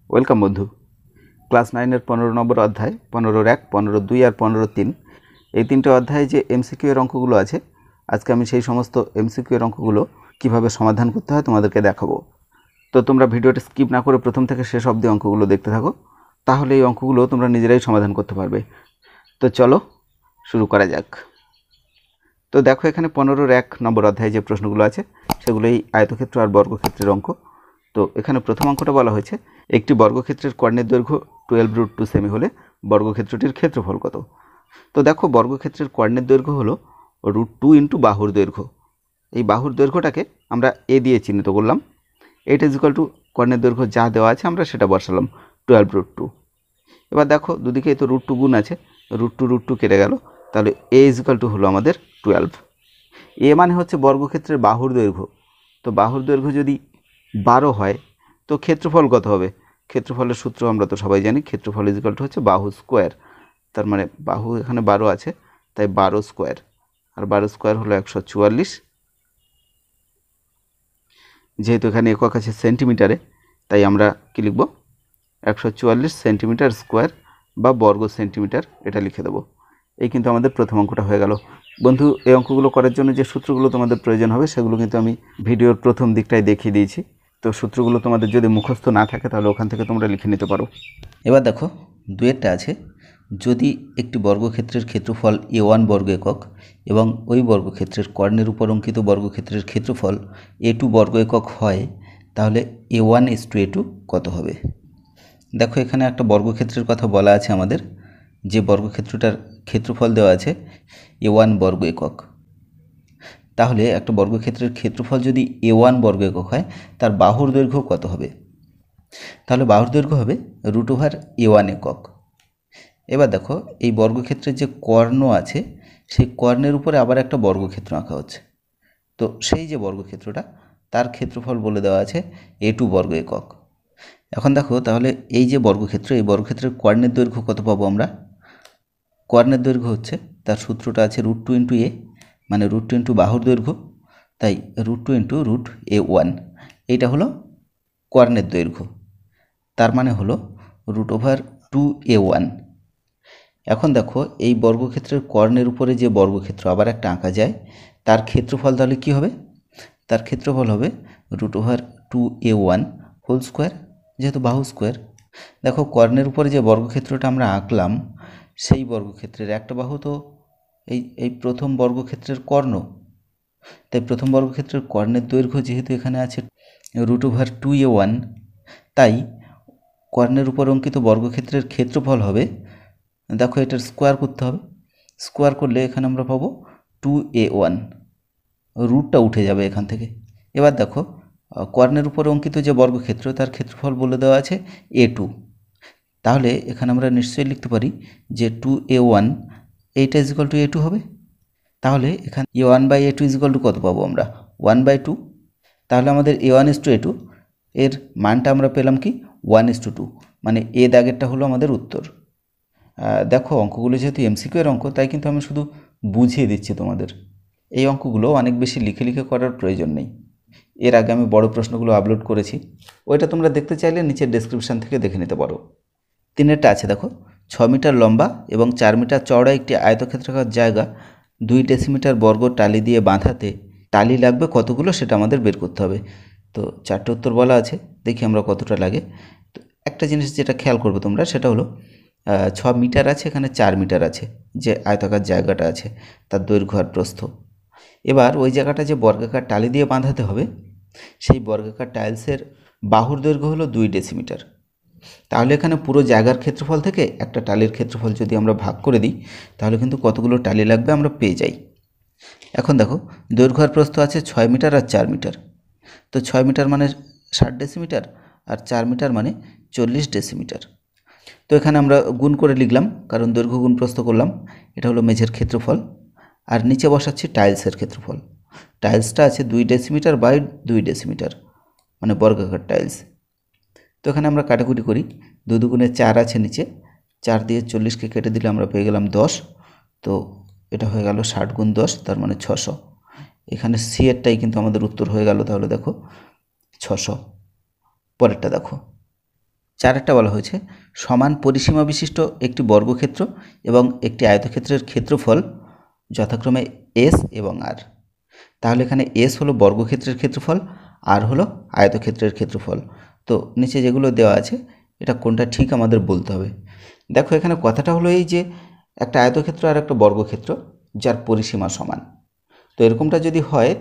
Welcome বন্ধু। Class 9-এর 15 নম্বর অধ্যায় 15-1, 15-2 আর 15-3 এই তিনটে অধ্যায়ে যে এমসিকিউ এর অঙ্কগুলো আছে, আজকে আমি সেই সমস্ত এমসিকিউ এর অঙ্কগুলো কিভাবে সমাধান করতে হয় তোমাদেরকে দেখাবো। তো তোমরা ভিডিওটা স্কিপ না করে প্রথম থেকে শেষ অবধি অঙ্কগুলো দেখতে থাকো, তাহলে এই অঙ্কগুলো তোমরা নিজেরাই সমাধান করতে পারবে। তো চলো শুরু করা যাক। তো দেখো, এখানে 15-1 নম্বর অধ্যায়ে যে প্রশ্নগুলো আছে সেগুলো এই আয়তক্ষেত্র আর বর্গক্ষেত্রের অঙ্ক। তো এখানে প্রথম অঙ্কটা বলা হয়েছে, একটি বর্গক্ষেত্রের কর্ণের দৈর্ঘ্য 12√2 সেমি হলে বর্গক্ষেত্রটির ক্ষেত্রফল কত। তো দেখো, বর্গক্ষেত্রের কর্ণের দৈর্ঘ্য হলো √2 ইন্টু বাহুর দৈর্ঘ্য। এই বাহুর দৈর্ঘ্যটাকে আমরা এ দিয়ে চিহ্নিত করলাম। এইট ইজ ইকুয়াল টু কর্ণের দৈর্ঘ্য যা দেওয়া আছে আমরা সেটা বসালাম 12√2। এবার দেখো, দুদিকেই তো √2 গুণ আছে, √2 কেটে গেল, তাহলে এ ইজ ইকুয়াল টু হলো আমাদের 12। এ মানে হচ্ছে বর্গক্ষেত্রের বাহুর দৈর্ঘ্য। তো বাহুর দৈর্ঘ্য যদি 12 হয় তো ক্ষেত্রফল কত হবে? ক্ষেত্রফলের সূত্র আমরা তো সবাই জানি, ক্ষেত্রফল ইজ ইকুয়াল টু হচ্ছে বাহু স্কোয়ার। তার মানে বাহু এখানে 12 আছে, তাই 12 স্কোয়ার, আর 12 স্কোয়ার হলো 144। যেহেতু এখানে একক আছে সেন্টিমিটারে, তাই আমরা কি লিখব? 144 সেন্টিমিটার স্কোয়ার বা বর্গ সেন্টিমিটার, এটা লিখে দেবো। এই কিন্তু আমাদের প্রথম অঙ্কটা হয়ে গেল। বন্ধু, এই অঙ্কগুলো করার জন্য যে সূত্রগুলো তোমাদের প্রয়োজন হবে সেগুলো কিন্তু আমি ভিডিওর প্রথম দিকটায় দেখিয়ে দিয়েছি। তো সূত্রগুলো তোমাদের যদি মুখস্থ না থাকে তাহলে ওখান থেকে তোমরা লিখে নিতে পারো। এবার দেখো, দুয়েরটা আছে, যদি একটি বর্গক্ষেত্রের ক্ষেত্রফল a1 বর্গ একক এবং ওই বর্গক্ষেত্রের কর্ণের উপর অঙ্কিত বর্গক্ষেত্রের ক্ষেত্রফল a2 বর্গ একক হয়, তাহলে a1:a2 কত হবে? দেখো, এখানে একটা বর্গক্ষেত্রের কথা বলা আছে আমাদের, যে বর্গক্ষেত্রটার ক্ষেত্রফল দেওয়া আছে a1 বর্গ একক। তাহলে একটা বর্গক্ষেত্রের ক্ষেত্রফল যদি a1 বর্গ একক হয়, তার বাহুর দৈর্ঘ্য কত হবে? তাহলে বাহুর দৈর্ঘ্য হবে √a1 একক। এবার দেখো, এই বর্গক্ষেত্রের যে কর্ণ আছে সেই কর্ণের উপরে আবার একটা বর্গক্ষেত্র আঁকা হচ্ছে। তো সেই যে বর্গক্ষেত্রটা, তার ক্ষেত্রফল বলে দেওয়া আছে a2 বর্গ একক। এখন দেখো, তাহলে এই যে বর্গক্ষেত্র, এই বর্গক্ষেত্রের কর্ণের দৈর্ঘ্য কত পাবো আমরা? কর্ণের দৈর্ঘ্য হচ্ছে, তার সূত্রটা আছে √2 ইন্টু এ, মানে √2 ইন্টু বাহুর দৈর্ঘ্য, তাই √2 ইন্টু √a1, এইটা হলো কর্ণের দৈর্ঘ্য। তার মানে হলো √2a1। এখন দেখো, এই বর্গক্ষেত্রের কর্ণের উপরে যে বর্গক্ষেত্র আবার একটা আঁকা যায়, তার ক্ষেত্রফল তাহলে কী হবে? তার ক্ষেত্রফল হবে √2a1 হোল স্কোয়ার, যেহেতু বাহু স্কোয়ার। দেখো, কর্ণের উপরে যে বর্গক্ষেত্রটা আমরা আঁকলাম, সেই বর্গক্ষেত্রের একটা বাহু তো এই প্রথম বর্গক্ষেত্রের কর্ণ, তাই প্রথম বর্গক্ষেত্রের কর্ণের দৈর্ঘ্য যেহেতু এখানে আছে √2a1, তাই কর্ণের উপর অঙ্কিত বর্গক্ষেত্রের ক্ষেত্রফল হবে, দেখো এটার স্কোয়ার করতে হবে, স্কোয়ার করলে এখানে আমরা পাবো 2a1, রুটটা উঠে যাবে এখান থেকে। এবার দেখো, কর্ণের উপর অঙ্কিত যে বর্গক্ষেত্র তার ক্ষেত্রফল বলে দেওয়া আছে a2। তাহলে এখানে আমরা নিশ্চয়ই লিখতে পারি যে 2a1 এইটা ইজ ইকুয়াল টু a2 হবে। তাহলে এখানে a1/a2 ইজ ইকুয়াল টু কত পাবো আমরা? 1/2। তাহলে আমাদের a1:a2 এর মানটা আমরা পেলাম কি? 1:2, মানে এ দাগেরটা হলো আমাদের উত্তর। দেখো, অঙ্কগুলো যেহেতু এমসিকিউ এর অঙ্ক, তাই কিন্তু আমি শুধু বুঝিয়ে দিচ্ছি তোমাদের। এই অঙ্কগুলো অনেক বেশি লিখে লিখে করার প্রয়োজন নেই। এর আগে আমি বড় প্রশ্নগুলো আপলোড করেছি, ওইটা তোমরা দেখতে চাইলে নিচের ডেসক্রিপশান থেকে দেখে নিতে পারো। 3-এরটা আছে, দেখো, 6 মিটার লম্বা এবং 4 মিটার চওড়া একটি আয়তক্ষেত্রাকার জায়গা 2 ডেসিমিটার বর্গ টালি দিয়ে বাঁধাতে টালি লাগবে কতগুলো, সেটা আমাদের বের করতে হবে। তো 4টে উত্তর বলা আছে, দেখি আমরা কতটা লাগে। তো একটা জিনিস যেটা খেয়াল করবে তোমরা, সেটা হলো 6 মিটার আছে, এখানে 4 মিটার আছে, যে আয়তাকার জায়গাটা আছে তার দৈর্ঘ্য আর প্রস্থ। এবার ওই জায়গাটা যে বর্গাকার টালি দিয়ে বাঁধাতে হবে, সেই বর্গাকার টাইলসের বাহুর দৈর্ঘ্য হলো 2 ডেসিমিটার। তাহলে এখানে পুরো জায়গার ক্ষেত্রফল থেকে একটা টালির ক্ষেত্রফল যদি আমরা ভাগ করে দিই, তাহলে কিন্তু কতগুলো টালি লাগবে আমরা পেয়ে যাই। এখন দেখো, দৈর্ঘ্য আর প্রস্থ আছে 6 মিটার আর 4 মিটার। তো 6 মিটার মানে 60 ডেসিমিটার, আর 4 মিটার মানে 40 ডেসিমিটার। তো এখানে আমরা গুণ করে লিখলাম, কারণ দৈর্ঘ্য গুণ প্রস্থ করলাম। এটা হলো মেঝের ক্ষেত্রফল, আর নিচে বসাচ্ছি টাইলসের ক্ষেত্রফল। টাইলসটা আছে 2 ডেসিমিটার বাই 2 ডেসিমিটার, মানে বর্গাকার টাইলস। তো এখানে আমরা কাটাকুটি করি, 2 দুগুণে 4 আছে নিচে, 4 দিয়ে 40কে কেটে দিলে আমরা পেয়ে গেলাম 10। তো এটা হয়ে গেল 60 গুণ 10, তার মানে 600। এখানে সি এরটাই কিন্তু আমাদের উত্তর হয়ে গেল। তাহলে দেখো 600। পরেরটা দেখো, 4 বলা হয়েছে সমান পরিসীমা বিশিষ্ট একটি বর্গক্ষেত্র এবং একটি আয়তক্ষেত্রের ক্ষেত্রফল যথাক্রমে এস এবং আর। তাহলে এখানে এস হলো বর্গক্ষেত্রের ক্ষেত্রফল, আর হলো আয়তক্ষেত্রের ক্ষেত্রফল। তো নিচে যেগুলো দেওয়া আছে এটা কোনটা ঠিক আমাদের বলতে হবে। দেখো এখানে কথাটা হলো এই যে একটা আয়তক্ষেত্র আর একটা বর্গক্ষেত্র যার পরিসীমা সমান। তো এরকমটা যদি হয়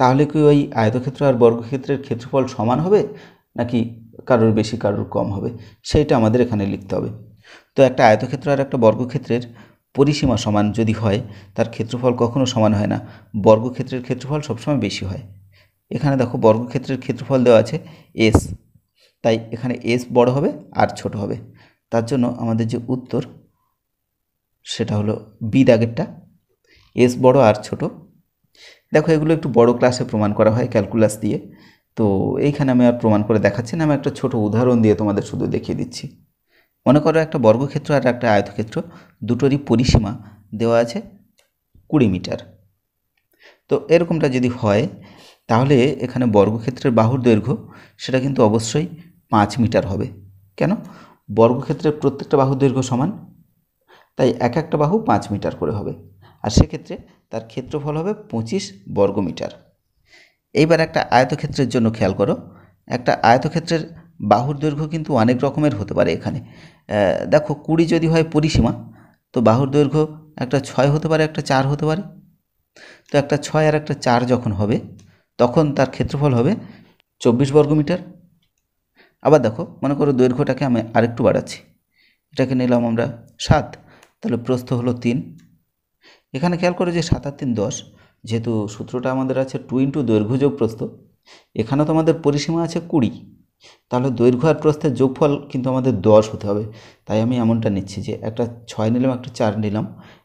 তাহলে কি ওই আয়তক্ষেত্র আর বর্গক্ষেত্রের ক্ষেত্রফল সমান হবে নাকি কারোর বেশি কারোর কম হবে, সেইটা আমাদের এখানে লিখতে হবে। তো একটা আয়তক্ষেত্র আর একটা বর্গক্ষেত্রের পরিসীমা সমান যদি হয় তার ক্ষেত্রফল কখনো সমান হয় না, বর্গক্ষেত্রের ক্ষেত্রফল সবসময় বেশি হয়। এখানে দেখো বর্গক্ষেত্রের ক্ষেত্রফল দেওয়া আছে এস, তাই এখানে এস বড় হবে আর ছোট হবে। তার জন্য আমাদের যে উত্তর সেটা হলো বি দাগেরটা, এস বড় আর ছোট। দেখো এগুলো একটু বড় ক্লাসে প্রমাণ করা হয় ক্যালকুলাস দিয়ে, তো এইখানে আমি আর প্রমাণ করে দেখাচ্ছি না, আমি একটা ছোট উদাহরণ দিয়ে তোমাদের শুধু দেখিয়ে দিচ্ছি। মনে করো একটা বর্গক্ষেত্র আর একটা আয়তক্ষেত্র দুটোরই পরিসীমা দেওয়া আছে 20 মিটার। তো এরকমটা যদি হয় তাহলে এখানে বর্গক্ষেত্রের বাহুর দৈর্ঘ্য সেটা কিন্তু অবশ্যই 5 মিটার হবে। কেন? বর্গক্ষেত্রের প্রত্যেকটা বাহুর দৈর্ঘ্য সমান, তাই এক একটা বাহু 5 মিটার করে হবে, আর সেক্ষেত্রে তার ক্ষেত্রফল হবে 25 বর্গমিটার। এইবার একটা আয়তক্ষেত্রের জন্য খেয়াল করো, একটা আয়তক্ষেত্রের বাহুর দৈর্ঘ্য কিন্তু অনেক রকমের হতে পারে। এখানে দেখো 20 যদি হয় পরিসীমা, তো বাহুর দৈর্ঘ্য একটা 6 হতে পারে, একটা 4 হতে পারে। তো একটা 6 আর একটা 4 যখন হবে তখন তার ক্ষেত্রফল হবে 24 বর্গমিটার। আবার দেখো মনে করো দৈর্ঘ্যটাকে আমি আরেকটু বাড়াচ্ছি, এটাকে নিলাম আমরা 7, তাহলে প্রস্থ হলো 3। এখানে খেয়াল করো যে 7 আর 3 10, যেহেতু সূত্রটা আমাদের আছে 2 ইন্টু দৈর্ঘ্য যোগ প্রস্থ, এখানে তো আমাদের পরিসীমা আছে 20, তাহলে দৈর্ঘ্য আর প্রস্থের যোগফল কিন্তু আমাদের 10 হতে হবে। তাই আমি এমনটা নিচ্ছি যে একটা 6 নিলাম, একটা 4 নিলাম,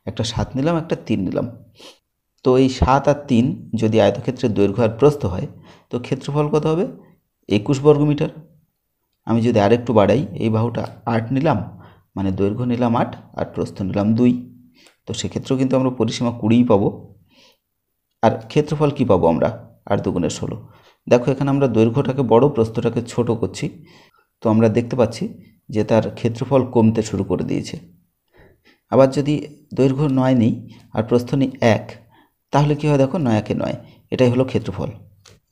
একটা 7 নিলাম, একটা 3 নিলাম। তো এই 7 আর 3 যদি আয়তক্ষেত্রের দৈর্ঘ্য আর প্রস্থ হয় তো ক্ষেত্রফল কত হবে? 21 বর্গমিটার। আমি যদি আরেকটু বাড়াই, এই বাহুটা 8 নিলাম, মানে দৈর্ঘ্য নিলাম 8 আর প্রস্থ নিলাম 2, তো সেক্ষেত্রেও কিন্তু আমরা পরিসীমা 20 পাবো। আর ক্ষেত্রফল কি পাবো আমরা? 8 দুগুণে 16। দেখো এখানে আমরা দৈর্ঘ্যটাকে বড়, প্রস্থটাকে ছোট করছি, তো আমরা দেখতে পাচ্ছি যে তার ক্ষেত্রফল কমতে শুরু করে দিয়েছে। আবার যদি দৈর্ঘ্য 9 নিই আর প্রস্থ নিই 1, তাহলে কী হয় দেখো 9 একে 9, এটাই হলো ক্ষেত্রফল।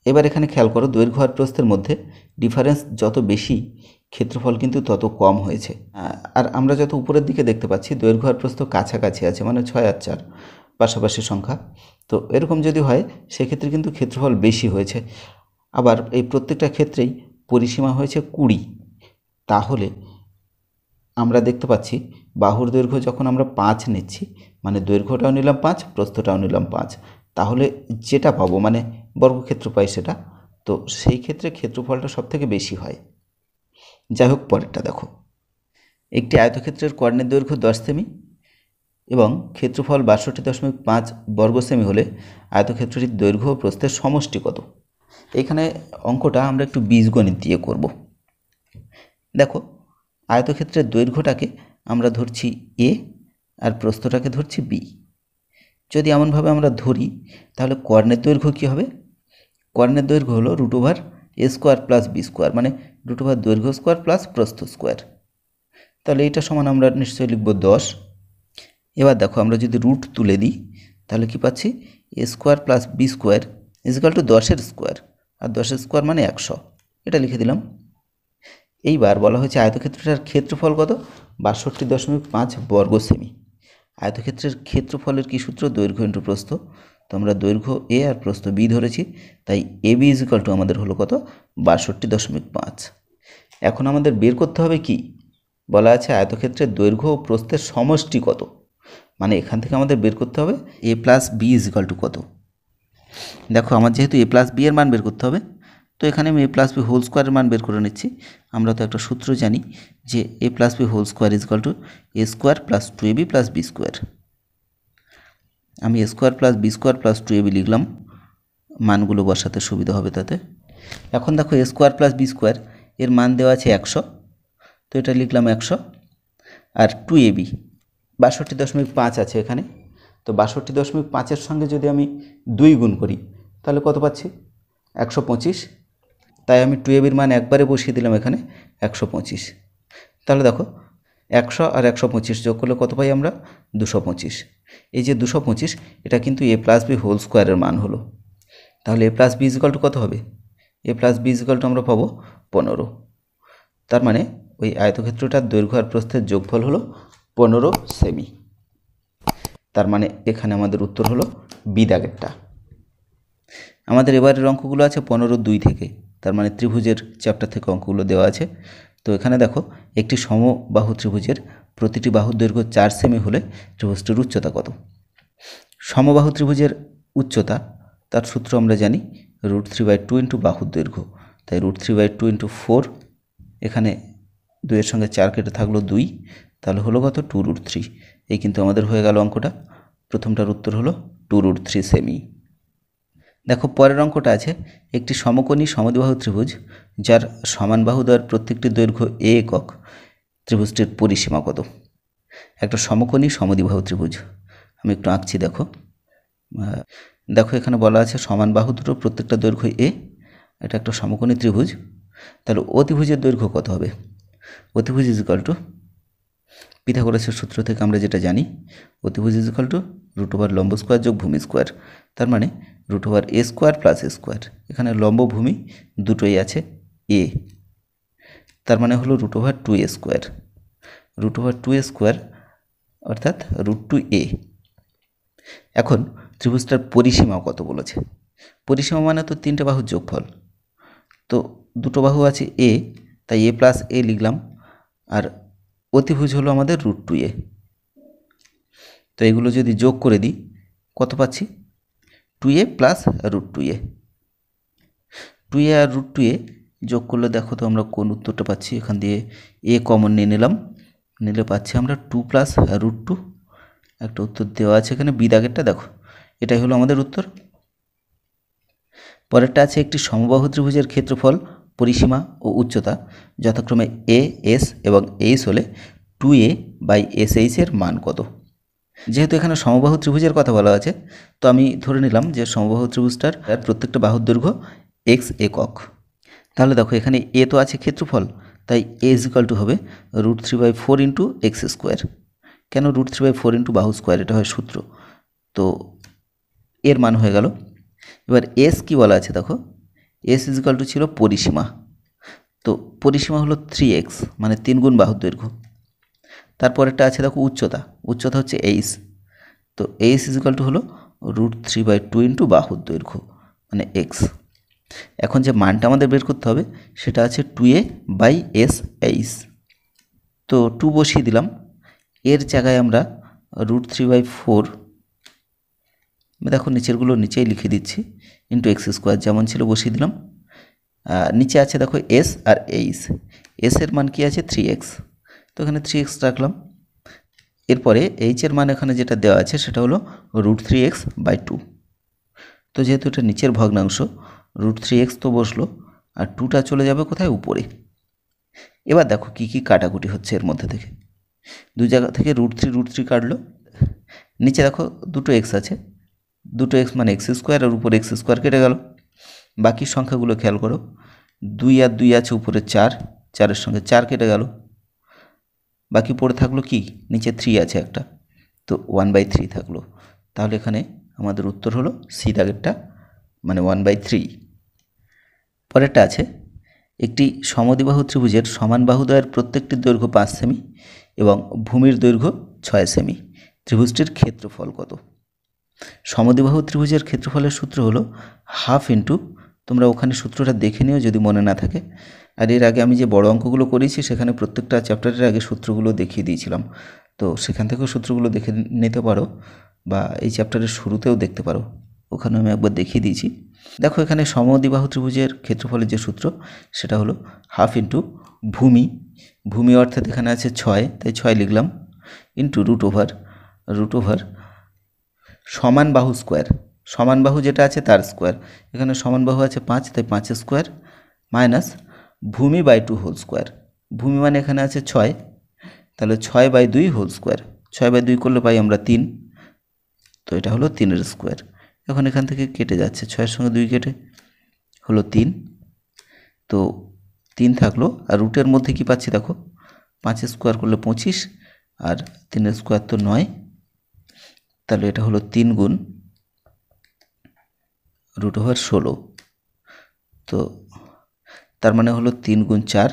এবার এখানে খেয়াল করো দৈর্ঘ্য আর প্রস্থের মধ্যে ডিফারেন্স যত বেশি ক্ষেত্রফল কিন্তু তত কম হয়েছে। আর আমরা যত উপরের দিকে দেখতে পাচ্ছি দৈর্ঘ্য আর প্রস্থ কাছাকাছি আছে, মানে 6 আর 4 পাশাপাশি সংখ্যা। তো এরকম যদি হয় সেক্ষেত্রে কিন্তু ক্ষেত্রফল বেশি হয়েছে। আবার এই প্রত্যেকটা ক্ষেত্রেই পরিসীমা হয়েছে 20, তাহলে আমরা দেখতে পাচ্ছি বাহুর দৈর্ঘ্য যখন আমরা 5 নিচ্ছি, মানে দৈর্ঘ্যটাও নিলাম 5, প্রস্থটাও নিলাম 5, তাহলে যেটা পাবো মানে বর্গক্ষেত্র পাই সেটা, তো সেই ক্ষেত্রে ক্ষেত্রফলটা সবথেকে বেশি হয়। যাই হোক পরেরটা দেখো, একটি আয়তক্ষেত্রের কর্ণের দৈর্ঘ্য 10 সেমি এবং ক্ষেত্রফল 62.5 বর্গ সেমি হলে আয়তক্ষেত্রটির দৈর্ঘ্য ও প্রস্থের সমষ্টি কত? এখানে অঙ্কটা আমরা একটু বীজগণিত দিয়ে করব। দেখো আয়তক্ষেত্রের দৈর্ঘ্যটাকে আমরা ধরছি এ আর প্রস্থটাকে ধরছি বি। যদি এমনভাবে আমরা ধরি তাহলে কর্ণের দৈর্ঘ্য কী হবে? কর্ণের দৈর্ঘ্য হলো √a² প্লাস b², মানে √a দৈর্ঘ্য স্কোয়ার প্লাস প্রস্থ স্কোয়ার। তাহলে এটা সমান আমরা নিশ্চয়ই লিখব 10। এবার দেখো আমরা যদি রুট তুলে দিই তাহলে কি পাচ্ছি? a² plus b² is equal to 10-এর স্কোয়ার, আর 10-এর স্কোয়ার মানে 100, এটা লিখে দিলাম। এইবার বলা হয়েছে আয়তক্ষেত্রটার ক্ষেত্রফল কত? 62.5 বর্গ সেমি। আয়তক্ষেত্রের ক্ষেত্রফলের কি সূত্র? দৈর্ঘ্য ইন্টু প্রস্থ। তো আমরা দৈর্ঘ্য এ আর প্রস্থ বি ধরেছি, তাই এ বি ইজিক্যাল টু আমাদের হলো কত? 62.5। এখন আমাদের বের করতে হবে কি? বলা আছে আয়তক্ষেত্রের দৈর্ঘ্য ও প্রস্থের সমষ্টি কত, মানে এখান থেকে আমাদের বের করতে হবে এ প্লাস বি ইজিক্যাল টু কত। দেখো আমার যেহেতু এ প্লাস বি এর মান বের করতে হবে, তো এখানে আমি এ প্লাস বি হোল স্কোয়ারের মান বের করে নিচ্ছি। আমরা তো একটা সূত্র জানি যে A plus B whole square is equal to a² plus 2ab plus b²। আমি a² plus b² plus 2ab লিখলাম, মানগুলো বসাতে সুবিধা হবে তাতে। এখন দেখো a² প্লাস b² এর মান দেওয়া আছে 100, তো এটা লিখলাম 100, আর 2ab 62.5 আছে এখানে, তো 62.5-এর সঙ্গে যদি আমি 2 গুণ করি তাহলে কত পাচ্ছি? 125। তাই আমি 2ab মান একবারে বসিয়ে দিলাম এখানে 125। তাহলে দেখো 100 আর 125 যোগ করলে কত পাই আমরা? 225। এই যে 225 এটা কিন্তু a প্লাস বি হোল স্কোয়ারের মান হলো। তাহলে a plus B is equal to কত হবে? a plus B is equal to আমরা পাবো 15। তার মানে ওই আয়তক্ষেত্রটার দৈর্ঘ্য আর প্রস্থের যোগফল হলো 15 সেমি। তার মানে এখানে আমাদের উত্তর হলো বি দাগেরটা। আমাদের এবারের অঙ্কগুলো আছে 15-2 থেকে, তার মানে ত্রিভুজের চ্যাপ্টার থেকে অঙ্কগুলো দেওয়া আছে। তো এখানে দেখো একটি সমবাহু ত্রিভুজের প্রতিটি বাহুর দৈর্ঘ্য 4 সেমি হলে ত্রিভুজটির উচ্চতা কত? সমবাহু ত্রিভুজের উচ্চতা তার সূত্র আমরা জানি √3/2 ইন্টু বাহুর দৈর্ঘ্য। তাই √3/2 ইন্টু 4, এখানে 2-এর সঙ্গে 4 কেটে থাকলো 2, তাহলে হলো কত? 2√3। এই কিন্তু আমাদের হয়ে গেল অঙ্কটা। প্রথমটার উত্তর হলো 2√3 সেমি। দেখো পরের অঙ্কটা আছে একটি সমকোণী সমদ্বিবাহু ত্রিভুজ যার সমান বাহুদ্বয়ের প্রত্যেকটি দৈর্ঘ্য a একক, ত্রিভুজটির পরিসীমা কত? একটা সমকোণী সমদ্বিবাহু ত্রিভুজ আমি একটু আঁকছি। দেখো দেখো এখানে বলা আছে সমান বাহু দুটো প্রত্যেকটা দৈর্ঘ্য a, এটা একটা সমকোণী ত্রিভুজ। তাহলে অতিভুজের দৈর্ঘ্য কত হবে? অতিভুজ ইজিক্যাল টু পিথাগোরাসের সূত্র থেকে আমরা যেটা জানি, অতিভুজ ইজিক্যাল টু √ লম্ব স্কোয়ার যোগ ভূমি স্কোয়ার। তার মানে √a square plus a square. এখানে লম্ব ভূমি দুটোই আছে a, তার মানে হলো √2a স্কোয়ার। √2a স্কোয়ার অর্থাৎ √2a। এখন ত্রিভুজটার পরিসীমা কত বলেছে? পরিসীমা মানে তো 3টে বাহুর যোগফল। তো দুটো বাহু আছে a, তাই a প্লাস a লিখলাম, আর অতিভুজ হলো আমাদের √2a। তো এগুলো যদি যোগ করে দিই কত পাচ্ছি? 2a plus √2a। 2a আর √2a যোগ করলে দেখো তো আমরা কোন উত্তরটা পাচ্ছি। এখান দিয়ে a কমন নিয়ে নিলাম, নিলে পাচ্ছি আমরা 2 প্লাস √2। একটা উত্তর দেওয়া আছে এখানে বি দাগেরটা। দেখো এটাই হলো আমাদের উত্তর। পরেরটা আছে একটি সমবাহু ত্রিভুজের ক্ষেত্রফল, পরিসীমা ও উচ্চতা যথাক্রমে a, s এবং h হলে 2a/sh এর মান কত? যেহেতু এখানে সমবাহু ত্রিভুজের কথা বলা আছে, তো আমি ধরে নিলাম যে সমবাহু ত্রিভুজটার প্রত্যেকটা বাহুর দৈর্ঘ্য x একক। তাহলে দেখো এখানে a তো আছে ক্ষেত্রফল, তাই a ইজিক্যাল টু হবে √3/4 ইন্টু এক্স স্কোয়ার। কেন √3/4 ইন্টু বাহু স্কোয়ার? এটা হয় সূত্র। তো এর মান হয়ে গেল। এবার এস কি বলা আছে দেখো, এস ইজিক্যাল টু ছিল পরিসীমা। তো পরিসীমা হলো 3x, মানে 3 গুণ বাহুর দৈর্ঘ্য। তারপরেরটা আছে দেখো উচ্চতা, উচ্চতা হচ্ছে h। তো h ইজিক্যাল টু হলো √3/2 ইন্টু বাহুর দৈর্ঘ্য মানে x। এখন যে মানটা আমাদের বের করতে হবে সেটা আছে 2a/sh। তো 2 বসিয়ে দিলাম, এর জায়গায় আমরা √3/4, দেখো নিচেরগুলো নিচেই লিখে দিচ্ছি, ইন্টু এক্স স্কোয়ার যেমন ছিল বসিয়ে দিলাম। নিচে আছে দেখো এস আর এইচ, এস এর মান কি আছে 3x, তো এখানে 3x রাখলাম। এরপরে এইচ এর মান এখানে যেটা দেওয়া আছে সেটা হলো √3x/2। তো যেহেতু এটা নিচের ভগ্নাংশ, √3x তো বসলো, আর 2টা চলে যাবে কোথায়? উপরে। এবার দেখো কি কি কাটাকুটি হচ্ছে এর মধ্যে থেকে। দুই জায়গা থেকে √3 কাটলো, নিচে দেখো দুটো x আছে, দুটো x মানে x স্কোয়ার, আর উপরে x স্কোয়ার কেটে গেল। বাকি সংখ্যাগুলো খেয়াল করো, 2 আর 2 আছে, উপরে 4, 4-এর সঙ্গে 4 কেটে গেল। বাকি পড়ে থাকলো কি? নিচে 3 আছে একটা, তো 1/3 থাকলো। তাহলে এখানে আমাদের উত্তর হলো সি দাগেরটা, মানে 1/3। পরেরটা আছে একটি সমদ্বিবাহু ত্রিভুজের সমান বাহুদ্বয়ের প্রত্যেকটির দৈর্ঘ্য 5 সেমি এবং ভূমির দৈর্ঘ্য 6 সেমি, ত্রিভুজটির ক্ষেত্রফল কত? সমদ্বিবাহু ত্রিভুজের ক্ষেত্রফলের সূত্র হলো হাফ ইন্টু, তোমরা ওখানে সূত্রটা দেখে নিও যদি মনে না থাকে। আর এর আগে আমি যে বড় অঙ্কগুলো করেছি সেখানে প্রত্যেকটা চ্যাপ্টারের আগে সূত্রগুলো দেখিয়ে দিয়েছিলাম, তো সেখান থেকেও সূত্রগুলো দেখে নিতে পারো, বা এই চ্যাপ্টারের শুরুতেও দেখতে পারো, ওখানে আমি একবার দেখিয়ে দিয়েছি। দেখো এখানে সমদ্বিবাহু ত্রিভুজের ক্ষেত্রফলের যে সূত্র সেটা হলো হাফ ইন্টু ভূমি, ভূমি অর্থাৎ এখানে আছে 6, তাই 6 লিখলাম, ইন্টু √ওভার সমান বাহু স্কোয়ার, সমান বাহু যেটা আছে তার স্কোয়ার। এখানে সমান বাহু আছে 5, তাই 5 স্কোয়ার, মাইনাস ভূমি/2 হোল স্কোয়ার। ভূমি মানে এখানে আছে 6, তাহলে 6/2 হোল স্কোয়ার। 6/2 করলে পাই আমরা 3, তো এটা হলো 3-এর স্কোয়ার। এখন এখান থেকে কেটে যাচ্ছে, 6-এর সঙ্গে 2 কেটে হলো 3, তো 3 থাকলো, আর রুটের মধ্যে কি পাচ্ছি দেখো, 5 স্কোয়ার করলে 25 আর 3 স্কোয়ার তো 9, তাহলে এটা হলো 3 গুণ √16। তো তার মানে হলো 3 গুণ 4,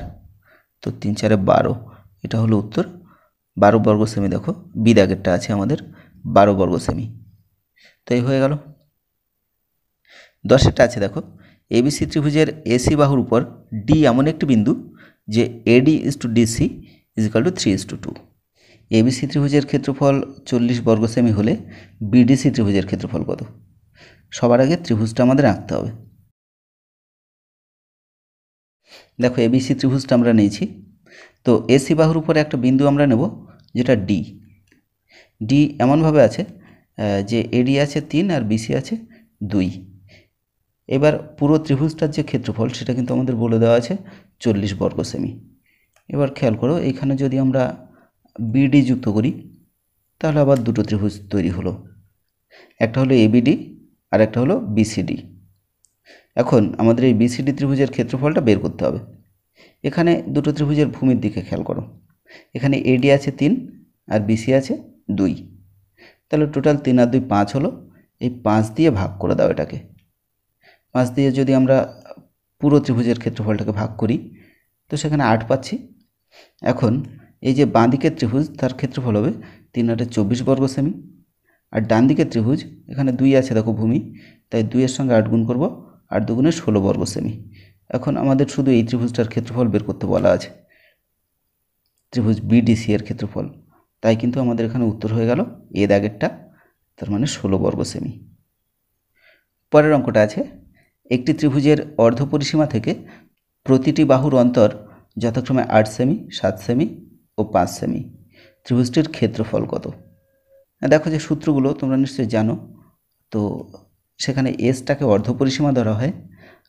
তো 3 4 12, এটা হলো উত্তর। 12 বর্গ সেমি, দেখো বি দাগেরটা আছে আমাদের 12 বর্গ সেমি। তো এই হয়ে গেল। 10এরটা আছে দেখো, এবিসি ত্রিভুজের এসি বাহুর উপর ডি এমন একটি বিন্দু যে এডি is two DC is equal to 3:2। ABC ত্রিভুজের ক্ষেত্রফল 40 বর্গ সেমি হলে বিডিসি ত্রিভুজের ক্ষেত্রফল কত? সবার আগে ত্রিভুজটা আমাদের আঁকতে হবে। দেখো এবিসি ত্রিভুজটা আমরা নিয়েছি, তো এসি বাহুর উপরে একটা বিন্দু আমরা নেব যেটা ডি। ডি এমনভাবে আছে যে এডি আছে 3 আর বিসি আছে 2। এবার পুরো ত্রিভুজটার যে ক্ষেত্রফল সেটা কিন্তু আমাদের বলে দেওয়া আছে 40 বর্গ সেমি। এবার খেয়াল করো, এখানে যদি আমরা বিডি যুক্ত করি তাহলে আবার দুটো ত্রিভুজ তৈরি হলো, একটা হলো এবিডি আর একটা হলো বিসিডি। এখন আমাদের এই বিসিডি ত্রিভুজের ক্ষেত্রফলটা বের করতে হবে। এখানে দুটো ত্রিভুজের ভূমির দিকে খেয়াল করো, এখানে এডি আছে 3 আর বিসি আছে 2, তাহলে টোটাল 3 আর 2 5 হলো। এই 5 দিয়ে ভাগ করে দাও এটাকে। 5 দিয়ে যদি আমরা পুরো ত্রিভুজের ক্ষেত্রফলটাকে ভাগ করি তো সেখানে 8 পাচ্ছি। এখন এই যে বাঁ দিকের ত্রিভুজ তার ক্ষেত্রফল হবে 3 8 24 বর্গ সেমি, আর ডান দিকের ত্রিভুজ এখানে 2 আছে দেখো ভূমি, তাই 2 এর সঙ্গে 8 গুণ করব, 8 2 16 বর্গ সেমি। এখন আমাদের শুধু এই ত্রিভুজটার ক্ষেত্রফল বের করতে বলা আছে, ত্রিভুজ বিডিসি এর ক্ষেত্রফল। তাই কিন্তু আমাদের এখানে উত্তর হয়ে গেল এ দাগেরটা, তার মানে 16 বর্গ সেমি। পরের অঙ্কটা আছে, একটি ত্রিভুজের অর্ধপরিসীমা থেকে প্রতিটি বাহুর অন্তর যথাক্রমে 8 সেমি, 7 সেমি ও 5 সেমি। ত্রিভুজটির ক্ষেত্রফল কত? দেখো যে সূত্রগুলো তোমরা নিশ্চয়ই জানো। তো সেখানে এসটাকে অর্ধপরিসীমা ধরা হয়,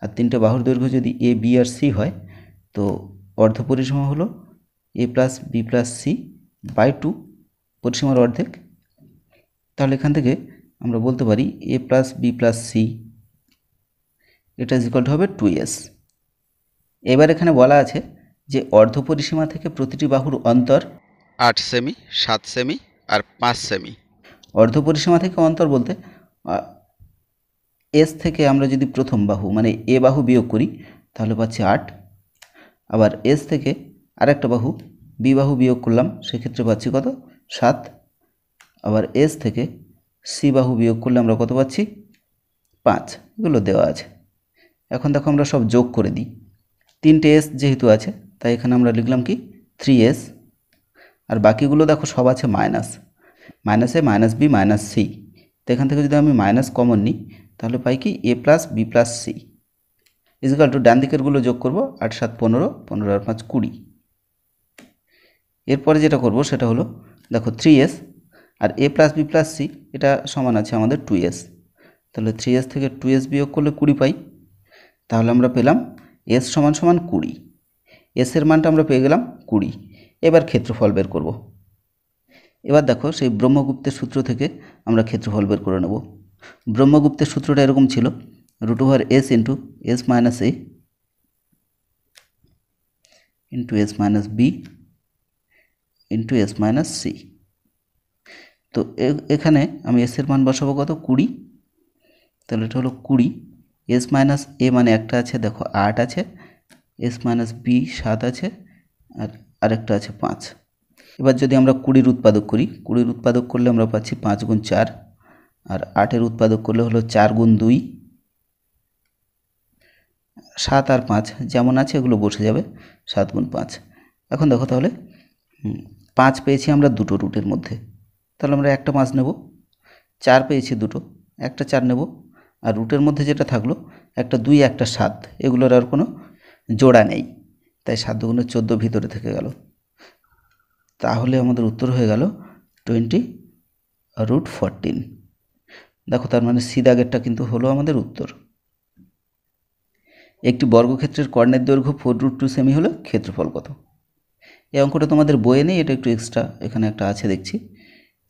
আর 3টে বাহুর দৈর্ঘ্য যদি এ বি আর সি হয় তো অর্ধপরিসীমা হলো A plus B plus C by 2, পরিসীমার অর্ধেক। তাহলে এখান থেকে আমরা বলতে পারি A plus B plus C এটা ইজ ইকুয়াল টু হবে 2s। এবার এখানে বলা আছে যে অর্ধপরিসীমা থেকে প্রতিটি বাহুর অন্তর 8 সেমি, 7 সেমি আর 5 সেমি। অর্ধপরিসীমা থেকে অন্তর বলতে এস থেকে আমরা যদি প্রথম বাহু মানে এ বাহু বিয়োগ করি তাহলে পাচ্ছি 8, আবার এস থেকে আরেকটা বাহু বি বাহু বিয়োগ করলাম সেক্ষেত্রে পাচ্ছি কত? 7, আবার এস থেকে সি বাহু বিয়োগ করলে আমরা কত পাচ্ছি? 5। এগুলো দেওয়া আছে। এখন দেখো আমরা সব যোগ করে দিই। 3টে এস যেহেতু আছে তাই এখানে আমরা লিখলাম কি 3s, আর বাকিগুলো দেখো সব আছে মাইনাস, মাইনাসে মাইনাস বি মাইনাস সি। তো এখান থেকে যদি আমি মাইনাস কমন নিই তাহলে পাই কি A plus B plus C is equal to ডান দিকেরগুলো যোগ করব, 8 7 15, 15 আর 5 20। এরপরে যেটা করব সেটা হলো দেখো 3s আর এ প্লাস বি প্লাস সি এটা সমান আছে আমাদের 2s, তাহলে 3s থেকে 2s বিয়োগ করলে 20 পাই। তাহলে আমরা পেলাম s সমান সমান 20। s এর মানটা আমরা পেয়ে গেলাম 20। এবার ক্ষেত্রফল বের করব। এবার দেখো সেই ব্রহ্মগুপ্তের সূত্র থেকে আমরা ক্ষেত্রফল বের করে নেব। ব্রহ্মগুপ্তের সূত্রটা এরকম ছিল, √s into s minus a into s minus b into s minus c। তো এখানে আমি s এর মান বসাবো কত? 20। তাহলে এটা হলো 20। s মাইনাস a মানে একটা আছে দেখো 8 আছে, s মাইনাস b 7 আছে, আর আরেকটা আছে 5। এবার যদি আমরা 20-র উৎপাদক করি, 20-র উৎপাদক করলে আমরা পাচ্ছি 5 গুণ 4, আর 8-এর উৎপাদক করলে হলো 4 গুণ 2, 7 আর 5 যেমন আছে এগুলো বসে যাবে, 7 গুণ 5। এখন দেখো তাহলে 5 পেয়েছি আমরা দুটো রুটের মধ্যে, তাহলে আমরা একটা 5 নেব। 4 পেয়েছি দুটো, একটা 4 নেব, আর রুটের মধ্যে যেটা থাকলো একটা 2 একটা 7, এগুলোর আর কোনো জোড়া নেই, তাই 7 গুণে 14 ভিতরে থেকে গেল। তাহলে আমাদের উত্তর হয়ে গেল 20√14। দেখো তার মানে সি দাগেরটা কিন্তু হলো আমাদের উত্তর। একটি বর্গক্ষেত্রের কর্ণের দৈর্ঘ্য 4√2 সেমি হলে ক্ষেত্রফল কত? এই অঙ্কটা তোমাদের বইয়ে নেই, এটা একটু এক্সট্রা এখানে একটা আছে দেখছি।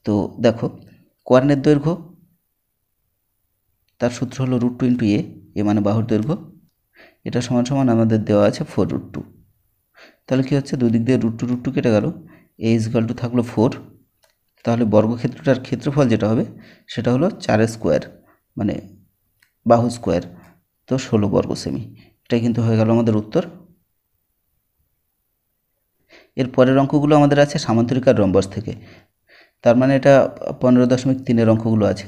তো দেখো কর্ণের দৈর্ঘ্য তার সূত্র হলো √2 × এ মানে বাহুর দৈর্ঘ্য, এটা সমান সমান আমাদের দেওয়া আছে 4√2। তাহলে কী হচ্ছে, দুদিক দিয়ে √2 কেটে গেল, a = থাকলো 4। তাহলে বর্গক্ষেত্রটার ক্ষেত্রফল যেটা হবে সেটা হলো 4 স্কোয়ার, মানে বাহু স্কোয়ার, তো 16 বর্গ সেমি। এটাই কিন্তু হয়ে গেল আমাদের উত্তর। এর পরের অঙ্কগুলো আমাদের আছে সামান্তরিক আর রম্বস থেকে, তার মানে এটা 15.3-এর অঙ্কগুলো আছে।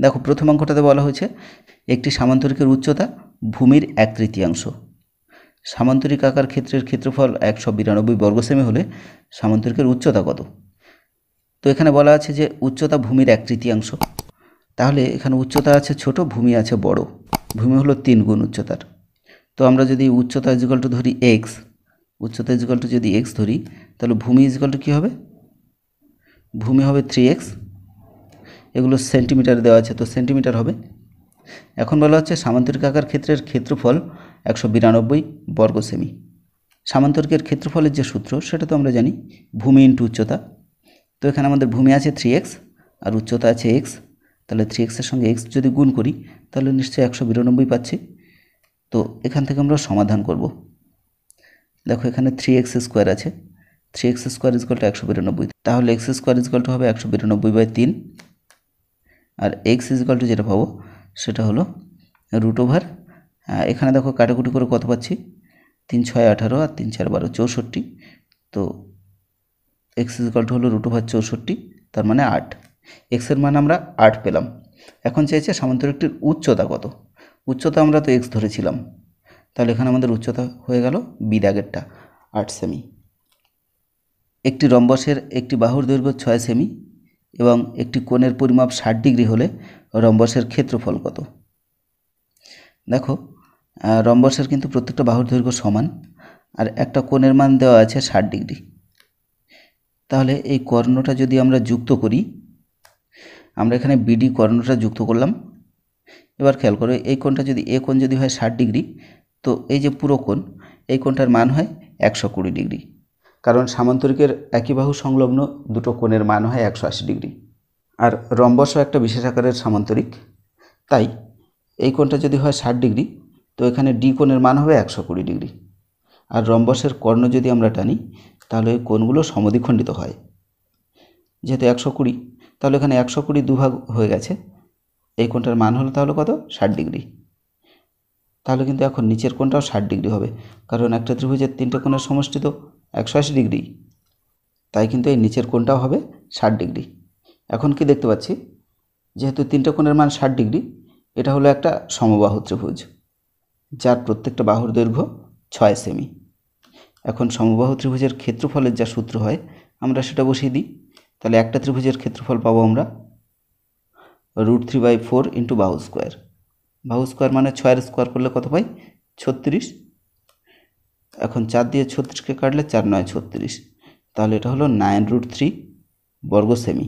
দেখো, প্রথম অঙ্কটাতে বলা হয়েছে একটি সামান্তরিকের উচ্চতা ভূমির 1/3। সামান্তরিক আকার ক্ষেত্রের ক্ষেত্রফল 192 বর্গ সেমি হলে সামান্তরিকের উচ্চতা কত? তো এখানে বলা আছে যে উচ্চতা ভূমির 1/3। তাহলে এখানে উচ্চতা আছে ছোট, ভূমি আছে বড়। ভূমি হলো 3 গুণ উচ্চতার। তো আমরা যদি উচ্চতা = ধরি x, উচ্চতা = যদি x ধরি, তাহলে ভূমি = কী হবে? ভূমি হবে 3x। এগুলো সেন্টিমিটারে দেওয়া আছে, তো সেন্টিমিটার হবে। এখন বলা হচ্ছে সামান্তরিক আকার ক্ষেত্রের ক্ষেত্রফল 192 বর্গ সেমি। সামান্তরিকের ক্ষেত্রফলের যে সূত্র সেটা তো আমরা জানি, ভূমি ইন্টু উচ্চতা। তো এখানে আমাদের ভূমি আছে 3x আর উচ্চতা আছে x, তাহলে 3x এর সঙ্গে x যদি গুণ করি তাহলে নিশ্চয়ই 192 পাচ্ছি। তো এখান থেকে আমরা সমাধান করব। দেখো, এখানে 3x² আছে, 3x² = 192, তাহলে x² হবে 192/3, আর x যেটা পাবো সেটা হলো √, এখানে দেখো কাটাকুটি করে কত পাচ্ছি, 3 6 18 আর 3 4 12 64। তো x হলো √64, তার মানে 8। x এর মান আমরা 8 পেলাম। এখন চাইছে সামান্তরিকটির উচ্চতা কত। উচ্চতা আমরা তো x ধরেছিলাম, তাহলে এখানে আমাদের উচ্চতা হয়ে গেল বি দাগেরটা 8 সেমি। একটি রম্বসের একটি বাহুর দৈর্ঘ্য 6 সেমি এবং একটি কোণের পরিমাপ 60 ডিগ্রি হলে রম্বসের ক্ষেত্রফল কত? দেখো, রম্বসের কিন্তু প্রত্যেকটা বাহুর দৈর্ঘ্য সমান, আর একটা কোণের মান দেওয়া আছে 60 ডিগ্রি। তাহলে এই কর্ণটা যদি আমরা যুক্ত করি, আমরা এখানে বিডি কর্ণটা যুক্ত করলাম। এবার খেয়াল করো, এই কোণটা যদি এ কোণ যদি হয় 60 ডিগ্রি, তো এই যে পুরো কোণ, এই কোণটার মান হয় 120 ডিগ্রি, কারণ সামান্তরিকের একই বাহু সংলগ্ন দুটো কোণের মান হয় 180 ডিগ্রি। আর রম্বসও একটা বিশেষ আকারের সামান্তরিক, তাই এই কোণটা যদি হয় 60 ডিগ্রি, তো এখানে ডি কোণের মান হবে 120 ডিগ্রি। আর রম্বসের কর্ণ যদি আমরা টানি, তাহলে ওই কোণগুলো সমদ্বিখণ্ডিত হয়। যেহেতু 120, তাহলে এখানে 120 দুভাগ হয়ে গেছে, এই কোণটার মান হলো তাহলে কত? 60 ডিগ্রি। তাহলে কিন্তু এখন নিচের কোণটাও 60 ডিগ্রি হবে, কারণ একটা ত্রিভুজের 3টে কোণের সমষ্টি তো 180 ডিগ্রি, তাই কিন্তু এই নিচের কোণটাও হবে 60 ডিগ্রি। এখন কি দেখতে পাচ্ছি, যেহেতু 3টে কোণের মান 60 ডিগ্রি, এটা হলো একটা সমবাহু ত্রিভুজ যার প্রত্যেকটা বাহুর দৈর্ঘ্য 6 সেমি। এখন সমবাহু ত্রিভুজের ক্ষেত্রফলের যা সূত্র হয় আমরা সেটা বসিয়ে দিই। তাহলে একটা ত্রিভুজের ক্ষেত্রফল পাবো আমরা √3/4 ইন্টু বাহু স্কোয়ার। বাহু স্কোয়ার মানে 6 স্কোয়ার করলে কত পাই? 36। এখন 4 দিয়ে 36কে কাটলে 4 9 36, তাহলে এটা হলো 9√3 বর্গ সেমি।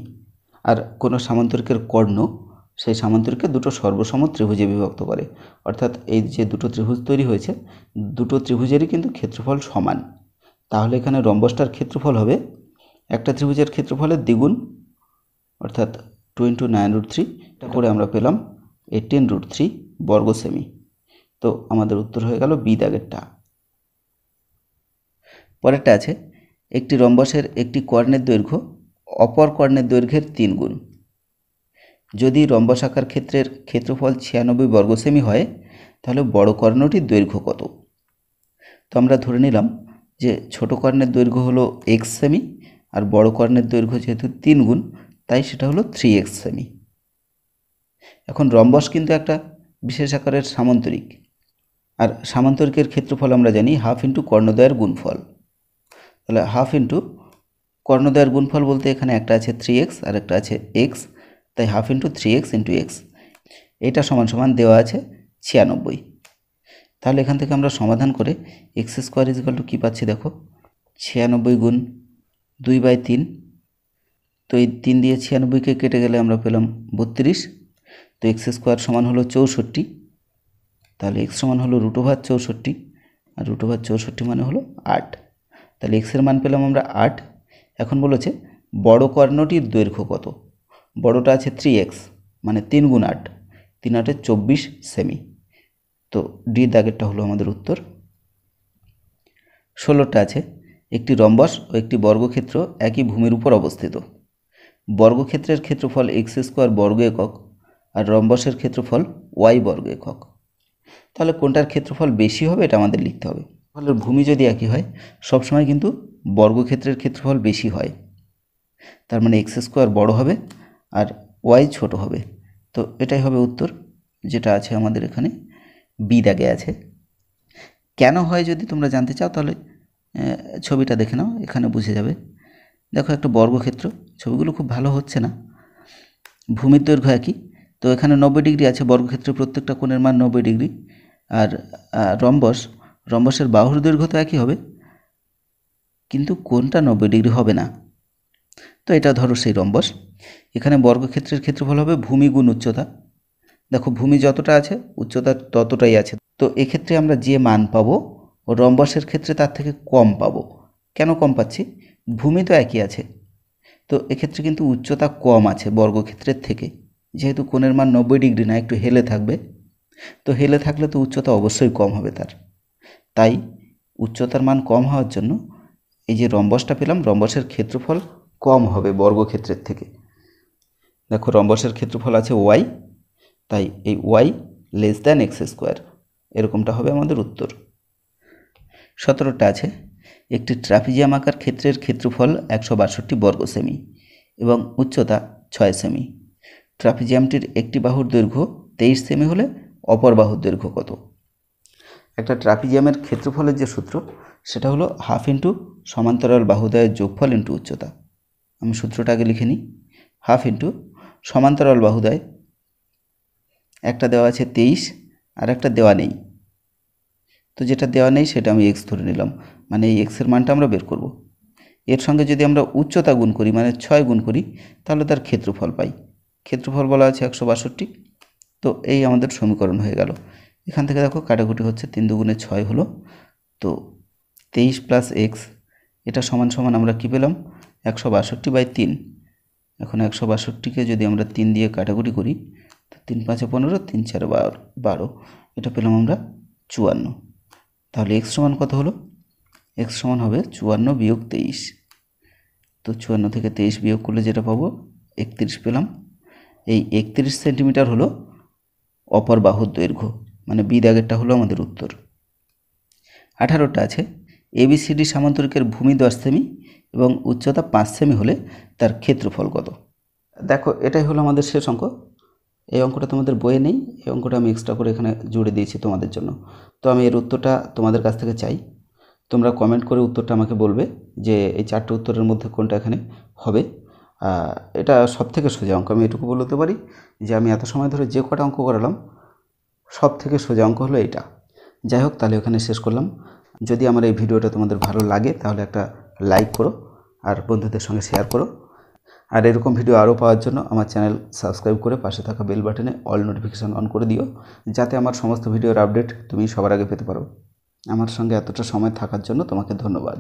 আর কোনো সামান্তরিকের কর্ণ সেই সামান্তরিককে দুটো সর্বসম ত্রিভুজে বিভক্ত করে, অর্থাৎ এই যে দুটো ত্রিভুজ তৈরি হয়েছে, দুটো ত্রিভুজেরই কিন্তু ক্ষেত্রফল সমান। তাহলে এখানে রম্বসটার ক্ষেত্রফল হবে একটা ত্রিভুজের ক্ষেত্রফলের দ্বিগুণ, অর্থাৎ 2 × 9√3, এটা করে আমরা পেলাম 18√3 বর্গ সেমি। তো আমাদের উত্তর হয়ে গেল বি দাগেরটা। পরেরটা আছে একটি রম্বসের একটি কর্ণের দৈর্ঘ্য অপর কর্ণের দৈর্ঘ্যের 3 গুণ। যদি রম্বস আকার ক্ষেত্রের ক্ষেত্রফল 96 বর্গ সেমি হয়, তাহলে বড় কর্ণটির দৈর্ঘ্য কত? তো আমরা ধরে নিলাম যে ছোট কর্ণের দৈর্ঘ্য হলো x সেমি, আর বড় কর্ণের দৈর্ঘ্য যেহেতু 3 গুণ, তাই সেটা হলো 3x সেমি। এখন রম্বস কিন্তু একটা বিশেষ আকারের সামান্তরিক, আর সামান্তরিকের ক্ষেত্রফল আমরা জানি হাফ ইন্টু কর্ণদ্বয়ের গুণফল। তাহলে হাফ ইন্টু কর্ণদ্বয়ের গুণফল বলতে এখানে একটা আছে 3x আর একটা আছে x, তাই half into 3x into x, এটা সমান সমান দেওয়া আছে 96। তাহলে এখান থেকে আমরা সমাধান করে x² কী পাচ্ছি দেখো, 96 গুণ 2/3। তো এই 3 দিয়ে 96কে কেটে গেলে আমরা পেলাম 32। তো x² সমান হলো 64, তাহলে x সমান হলো √64, আর √64 মানে হলো 8। তাহলে x এর মান পেলাম আমরা 8। এখন বলেছে বড় কর্ণটির দৈর্ঘ্য কত? বড়টা আছে 3x, মানে 3 গুণ 8, 3 8 24 সেমি। তো ডি দাগেরটা হলো আমাদের উত্তর। 16টা আছে, একটি রম্বস ও একটি বর্গক্ষেত্র একই ভূমির উপর অবস্থিত। বর্গক্ষেত্রের ক্ষেত্রফল এক্স স্কোয়ার বর্গ একক আর রম্বসের ক্ষেত্রফল ওয়াই বর্গ একক। তাহলে কোনটার ক্ষেত্রফল বেশি হবে এটা আমাদের লিখতে হবে। তাহলে ভূমি যদি একই হয় সবসময় কিন্তু বর্গক্ষেত্রের ক্ষেত্রফল বেশি হয়, তার মানে এক্স স্কোয়ার বড় হবে আর ওয়াই ছোট হবে। তো এটাই হবে উত্তর, যেটা আছে আমাদের এখানে বি দাগে আছে। কেন হয় যদি তোমরা জানতে চাও তাহলে ছবিটা দেখে নাও, এখানে বুঝে যাবে। দেখো একটা বর্গক্ষেত্র, ছবিগুলো খুব ভালো হচ্ছে না, ভূমির দৈর্ঘ্য একই, তো এখানে 90 ডিগ্রি আছে, বর্গক্ষেত্রের প্রত্যেকটা কোণের মান 90 ডিগ্রি। আর রম্বসের বাহুর দৈর্ঘ্য তো একই হবে, কিন্তু কোণটা 90 ডিগ্রি হবে না। তো এটা ধরো সেই রম্বস। এখানে বর্গক্ষেত্রের ক্ষেত্রফল হবে ভূমি গুণ উচ্চতা। দেখো ভূমি যতটা আছে উচ্চতা ততটাই আছে, তো এক্ষেত্রে আমরা যে মান পাবো রম্বসের ক্ষেত্রে তার থেকে কম পাবো। কেন কম পাচ্ছি? ভূমি তো একই আছে, তো এক্ষেত্রে কিন্তু উচ্চতা কম আছে বর্গক্ষেত্রের থেকে, যেহেতু কোণের মান 90 ডিগ্রি না, একটু হেলে থাকবে, তো হেলে থাকলে তো উচ্চতা অবশ্যই কম হবে তার। তাই উচ্চতার মান কম হওয়ার জন্য এই যে রম্বসটা পেলাম, রম্বসের ক্ষেত্রফল কম হবে বর্গক্ষেত্রের থেকে। দেখো রম্বসের ক্ষেত্রফল আছে ওয়াই, তাই এই Y less than X square, এরকমটা হবে আমাদের উত্তর। 17টা আছে, একটি ট্রাপিজিয়াম আকার ক্ষেত্রের ক্ষেত্রফল 162 বর্গ সেমি এবং উচ্চতা 6 সেমি। ট্রাপিজিয়ামটির একটি বাহুর দৈর্ঘ্য 23 সেমি হলে অপর বাহুর দৈর্ঘ্য কত? একটা ট্রাপিজিয়ামের ক্ষেত্রফলের যে সূত্র সেটা হলো হাফ ইন্টু সমান্তরাল বাহুদ্বয়ের যোগফল ইন্টু উচ্চতা। আমি সূত্রটা আগে লিখে নিই। হাফ ইন্টু সমান্তরাল বাহুদ্বয়, একটা দেওয়া আছে 23 আর একটা দেওয়া নেই, তো যেটা দেওয়া নেই সেটা আমি এক্স ধরে নিলাম, মানে এই এক্সের মানটা আমরা বের করব। এর সঙ্গে যদি আমরা উচ্চতা গুণ করি, মানে 6 গুণ করি, তাহলে তার ক্ষেত্রফল পাই। ক্ষেত্রফল বলা আছে 162। তো এই আমাদের সমীকরণ হয়ে গেল। এখান থেকে দেখো কাটাকুটি হচ্ছে, 3 দুগুণে 6 হলো, তো 23 প্লাস এক্স, এটা সমান সমান আমরা কি পেলাম? 162/3। এখন 162কে যদি আমরা 3 দিয়ে কাটাকুটি করি, তো 3 5 15, 3 4 12, এটা পেলাম আমরা 54। তাহলে এক্স সমান কত হলো? এক্স সমান হবে 54 বিয়োগ 23। তো 54 থেকে 23 বিয়োগ করলে যেটা পাবো 31 পেলাম। এই 31 সেন্টিমিটার হলো অপর বাহুর দৈর্ঘ্য, মানে বি দাগেরটা হলো আমাদের উত্তর। 18টা আছে, এবিসিডি সামান্তরিকের ভূমি 10 সেমি এবং উচ্চতা 5 সেমি হলে তার ক্ষেত্রফল কত? দেখো এটাই হলো আমাদের শেষ অঙ্ক। এই অঙ্কটা তোমাদের বইয়ে নেই, এই অঙ্কটা আমি এক্সট্রা করে এখানে জুড়ে দিয়েছি তোমাদের জন্য। তো আমি এর উত্তরটা তোমাদের কাছ থেকে চাই, তোমরা কমেন্ট করে উত্তরটা আমাকে বলবে যে এই 4টে উত্তরের মধ্যে কোনটা এখানে হবে। এটা সব থেকে সোজা অঙ্ক, আমি এটুকু বলতে পারি যে আমি এত সময় ধরে যে কটা অঙ্ক করালাম সব থেকে সোজা অঙ্ক হলো এটা। যাই হোক, তাহলে ওখানে শেষ করলাম। যদি আমার এই ভিডিওটা তোমাদের ভালো লাগে তাহলে একটা লাইক করো আর বন্ধুদের সঙ্গে শেয়ার করো। আর এরকম ভিডিও আরও পাওয়ার জন্য আমার চ্যানেল সাবস্ক্রাইব করে পাশে থাকা বেল বাটনে অল নোটিফিকেশান অন করে দিও, যাতে আমার সমস্ত ভিডিওর আপডেট তুমি সবার আগে পেতে পারো। আমার সঙ্গে এতটা সময় থাকার জন্য তোমাকে ধন্যবাদ।